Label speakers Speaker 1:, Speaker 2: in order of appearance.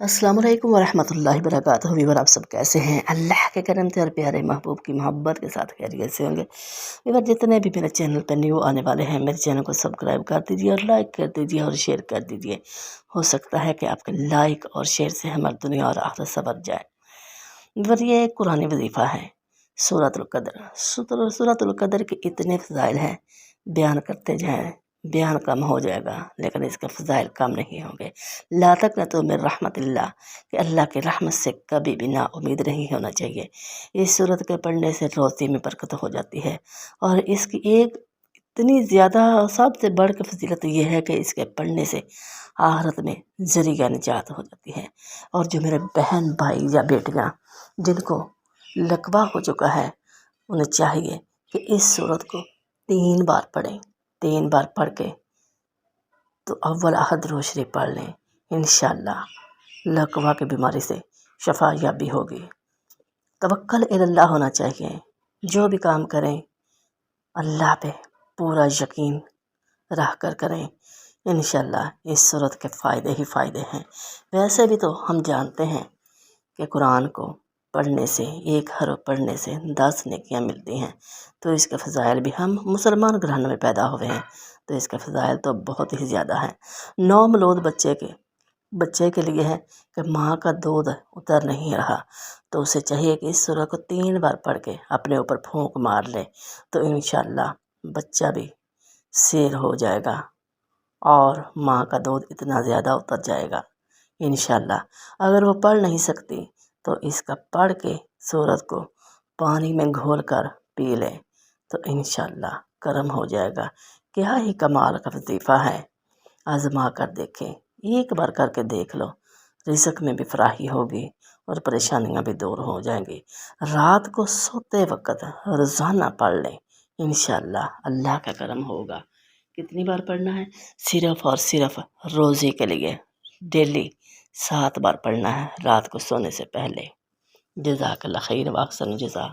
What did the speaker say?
Speaker 1: السلام علیکم ورحمۃ اللہ وبرکاتہ۔ ویور آپ سب کیسے ہیں؟ اللہ کے کرم سے اور پیارے محبوب کی محبت کے ساتھ خیریت سے ہوں گے۔ ویور جتنے بھی میرے چینل پہ نیو آنے والے ہیں، میرے چینل کو سبسکرائب کر دیجیے اور لائک کر دیجیے اور شیئر کر دیجیے۔ ہو سکتا ہے کہ آپ کے لائک اور شیئر سے ہماری دنیا اور آخرت سنور جائے۔ ویور یہ ایک قرآن وظیفہ ہے، سورۃ القدر۔ سورۃ القدر کے اتنے فضائل ہیں، بیان کرتے جائیں بیان کم ہو جائے گا، لیکن اس کے فضائل کم نہیں ہوں گے۔ لا تقنطوا من رحمت اللہ، کہ اللہ کی رحمت سے کبھی بھی نا امید نہیں ہونا چاہیے۔ اس صورت کے پڑھنے سے روزی میں برکت ہو جاتی ہے، اور اس کی ایک اتنی زیادہ سب سے بڑھ کے فضیلت یہ ہے کہ اس کے پڑھنے سے آخرت میں ذریعہ نجات ہو جاتی ہے۔ اور جو میرے بہن بھائی یا بیٹیاں جن کو لقوہ ہو چکا ہے، انہیں چاہیے کہ اس صورت کو 3 بار پڑھیں۔ 3 بار پڑھ کے تو اول احد روشری پڑھ لیں، انشاءاللہ لقوہ کی بیماری سے شفا یابی ہوگی۔ توکل اللہ ہونا چاہیے، جو بھی کام کریں اللہ پہ پورا یقین رکھ کر کریں، انشاءاللہ اس صورت کے فائدے ہی فائدے ہیں۔ ویسے بھی تو ہم جانتے ہیں کہ قرآن کو پڑھنے سے، ایک حرف پڑھنے سے 10 نیکیاں ملتی ہیں، تو اس کے فضائل بھی، ہم مسلمان گھرانے میں پیدا ہوئے ہیں تو اس کے فضائل تو بہت ہی زیادہ ہیں۔ نومولود بچے کے لیے ہے کہ ماں کا دودھ اتر نہیں رہا تو اسے چاہیے کہ اس سورہ کو 3 بار پڑھ کے اپنے اوپر پھونک مار لے، تو انشاءاللہ بچہ بھی سیر ہو جائے گا اور ماں کا دودھ اتنا زیادہ اتر جائے گا انشاءاللہ۔ اگر وہ پڑھ نہیں سکتی تو اس کا پڑھ کے سورت کو پانی میں گھول کر پی لے تو انشاءاللہ کرم ہو جائے گا۔ کیا ہی کمال کا وظیفہ ہے، آزما کر دیکھیں، ایک بار کر کے دیکھ لو، رزق میں بھی فراخی ہوگی اور پریشانیاں بھی دور ہو جائیں گی۔ رات کو سوتے وقت روزانہ پڑھ لیں، انشاءاللہ اللہ کا کرم ہوگا۔ کتنی بار پڑھنا ہے؟ صرف اور صرف روزے کے لیے ڈیلی 7 بار پڑھنا ہے، رات کو سونے سے پہلے۔ جزاک اللہ خیر واحسن الجزا۔